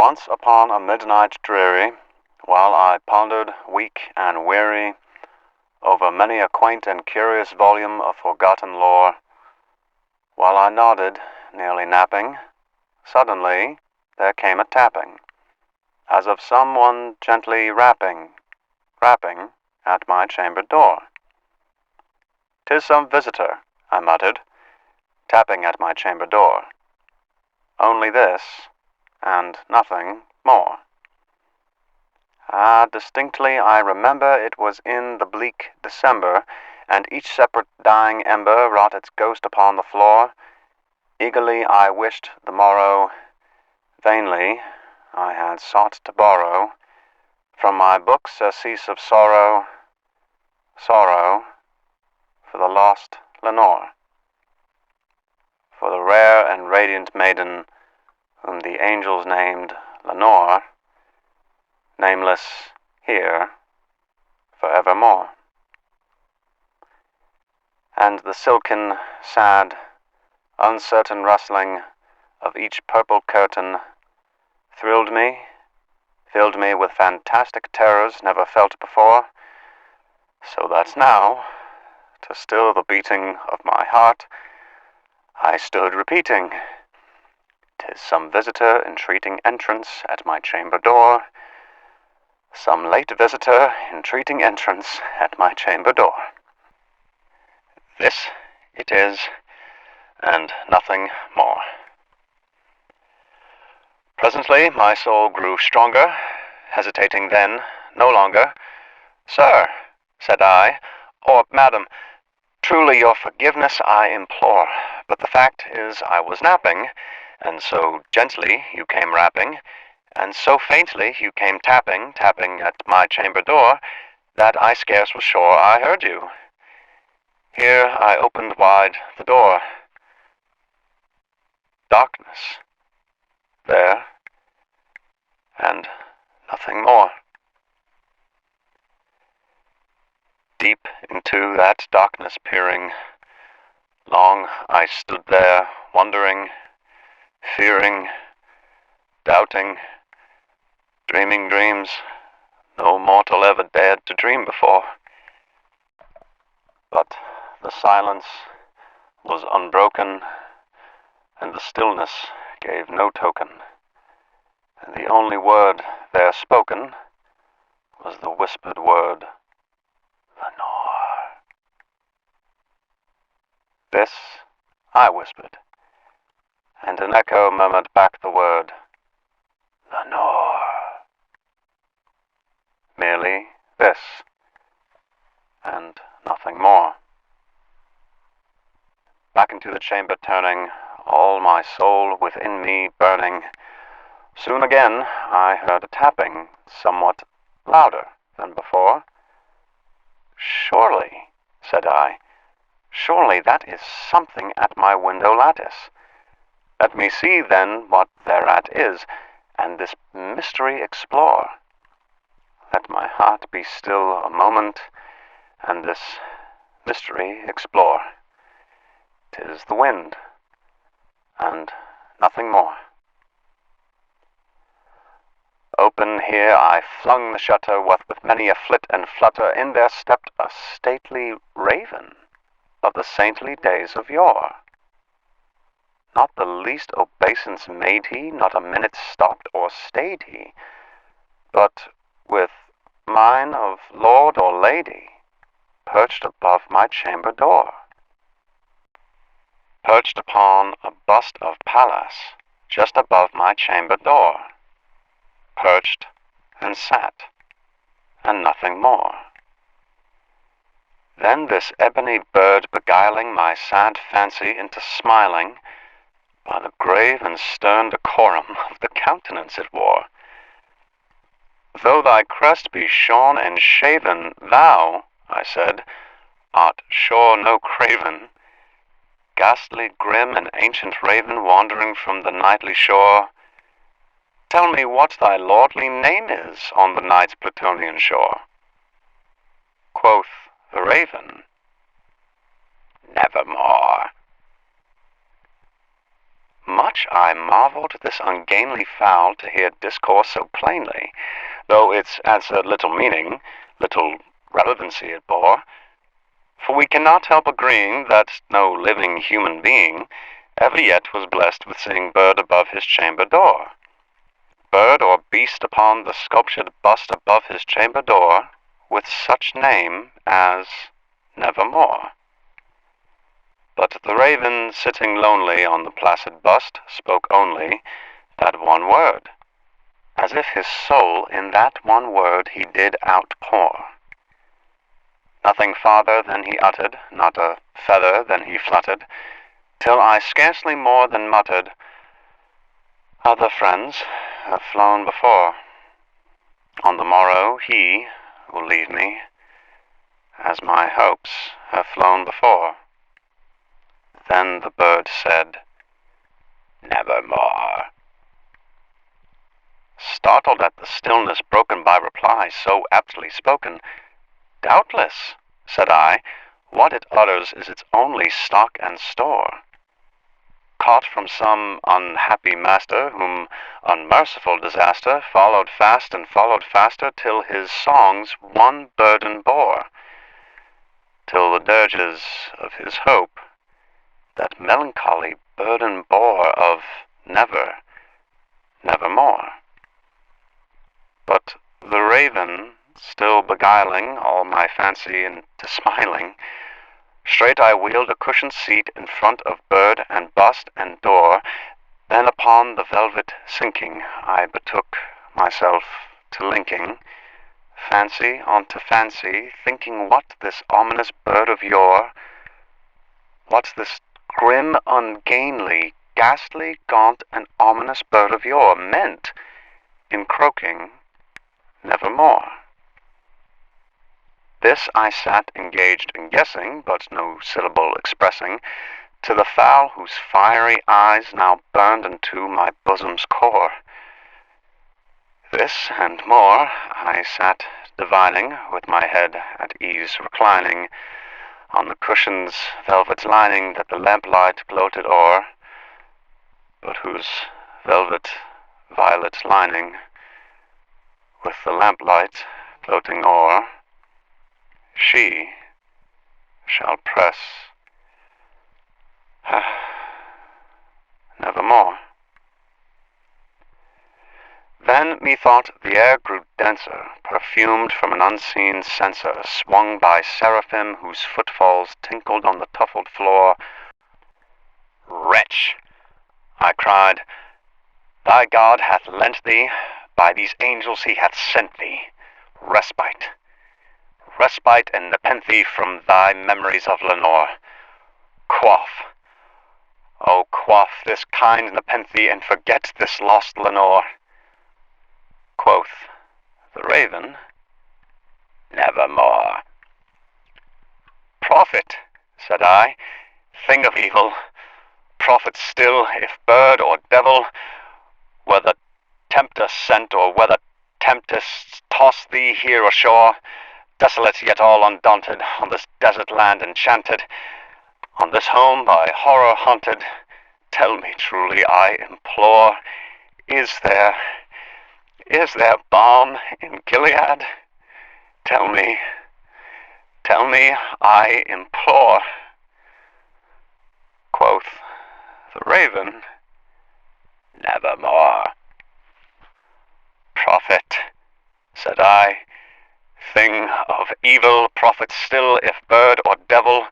Once upon a midnight dreary, while I pondered, weak and weary, over many a quaint and curious volume of forgotten lore, while I nodded, nearly napping, suddenly there came a tapping, as of someone gently rapping at my chamber door. "'Tis some visitor," I muttered, tapping at my chamber door. Only this, and nothing more. Distinctly I remember it was in the bleak December, and each separate dying ember wrought its ghost upon the floor. Eagerly I wished the morrow, vainly I had sought to borrow from my book surcease of sorrow, sorrow for the lost Lenore, for the rare and radiant maiden whom the angels named Lenore, nameless here forevermore. And the silken, sad, uncertain rustling of each purple curtain thrilled me, filled me with fantastic terrors never felt before, so that now, to still the beating of my heart, I stood repeating, "'Tis some visitor entreating entrance at my chamber door, some late visitor entreating entrance at my chamber door." This it is, and nothing more. Presently my soul grew stronger, hesitating then no longer. "Sir," said I, "or madam, truly your forgiveness I implore, but the fact is I was napping, and so gently you came rapping, and so faintly you came tapping at my chamber door, that I scarce was sure I heard you. Here I opened wide the door. Darkness there, and nothing more. Deep into that darkness peering, long I stood there, wondering, fearing, doubting, dreaming dreams no mortal ever dared to dream before. But the silence was unbroken, and the stillness gave no token, and the only word there spoken was the whispered word, "Lenore." This I whispered, and an echo murmured back the word, "Lenore." Merely this, and nothing more. Back into the chamber turning, all my soul within me burning, soon again I heard a tapping, somewhat louder than before. "Surely," said I, "surely that is something at my window lattice. Let me see then what thereat is, and this mystery explore. Let my heart be still a moment, and this mystery explore. 'Tis the wind, and nothing more." Open here I flung the shutter, what with many a flit and flutter in there stepped a stately raven of the saintly days of yore. Not the least obeisance made he, not a minute stopped or stayed he, but with mine of lord or lady perched above my chamber door, perched upon a bust of Pallas just above my chamber door, perched and sat, and nothing more. Then this ebony bird beguiling my sad fancy into smiling, by the grave and stern decorum of the countenance it wore. "Though thy crest be shorn and shaven, thou," I said, "art sure no craven, ghastly, grim, and ancient raven wandering from the nightly shore. Tell me what thy lordly name is on the night's Plutonian shore." Quoth the raven, "Nevermore." Much I marvelled this ungainly fowl to hear discourse so plainly, though its answer little meaning, little relevancy it bore. For we cannot help agreeing that no living human being ever yet was blessed with seeing bird above his chamber door. Bird or beast upon the sculptured bust above his chamber door, with such name as Nevermore. But the raven, sitting lonely on the placid bust, spoke only that one word, as if his soul in that one word he did outpour. Nothing farther than he uttered, not a feather than he fluttered, till I scarcely more than muttered, Other friends have flown before. On the morrow he will leave me, as my hopes have flown before. Then the bird said, Nevermore. Startled at the stillness broken by reply so aptly spoken, Doubtless, said I, what it utters is its only stock and store. Caught from some unhappy master, whom unmerciful disaster followed fast and followed faster, till his songs one burden bore, till the dirges of his hope that melancholy burden bore of nevermore. But the raven, still beguiling all my fancy into smiling, straight I wheeled a cushioned seat in front of bird and bust and door, then upon the velvet sinking I betook myself to linking fancy onto fancy, thinking what this ominous bird of yore, what this grim, ungainly, ghastly, gaunt, and ominous bird of yore meant in croaking nevermore. This I sat engaged in guessing, but no syllable expressing, to the fowl whose fiery eyes now burned into my bosom's core. This and more I sat divining, with my head at ease reclining on the cushion's velvet lining that the lamplight gloated o'er, but whose velvet violet lining, with the lamplight gloating o'er, she shall press nevermore. Then methought the air grew denser, perfumed from an unseen censer, swung by seraphim whose footfalls tinkled on the tuffled floor. Wretch, I cried, thy God hath lent thee, by these angels he hath sent thee, respite and nepenthe from thy memories of Lenore. Quaff, oh quaff this kind nepenthe, and forget this lost Lenore. Quoth the raven, Nevermore. Prophet, said I, thing of evil, prophet still, if bird or devil, whether tempter sent, or whether tempests toss thee here ashore, desolate yet all undaunted, on this desert land enchanted, on this home by horror haunted, tell me truly, I implore, is there balm in Gilead? Tell me, I implore. Quoth the raven, Nevermore. Prophet, said I, thing of evil, prophet still, if bird or devil,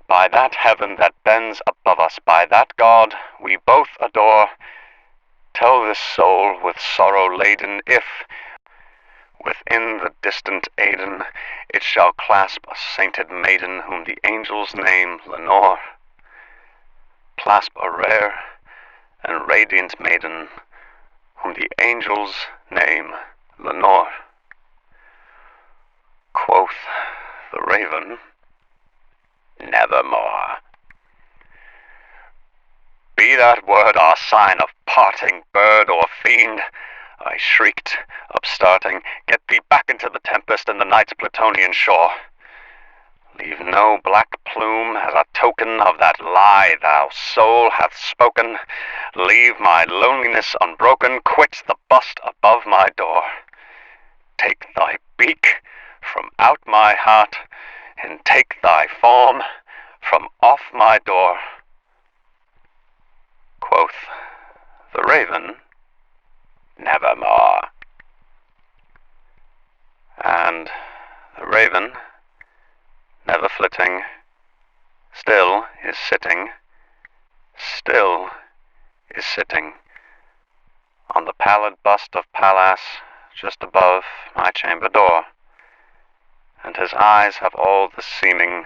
by that heaven that bends above us, by that God we both adore, tell this soul with sorrow laden, if within the distant Aidenn it shall clasp a sainted maiden whom the angels name Lenore, clasp a rare and radiant maiden whom the angels name Lenore. Quoth the raven, Nevermore. Be that word our sign of parting, bird or fiend, I shrieked, upstarting, get thee back into the tempest and the night's Plutonian shore. Leave no black plume as a token of that lie thou soul hath spoken. Leave my loneliness unbroken, quit the bust above my door. Take thy beak from out my heart, and take thy form from off my door. Quoth the raven, nevermore. And the raven, never flitting, still is sitting, still is sitting on the pallid bust of Pallas just above my chamber door, and his eyes have all the seeming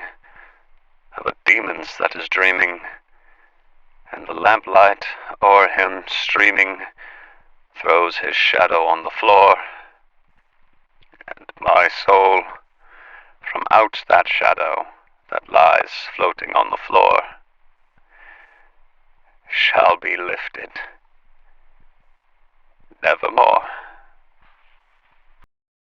of a demon's that is dreaming, and the lamplight o'er him streaming throws his shadow on the floor, and my soul from out that shadow that lies floating on the floor shall be lifted nevermore.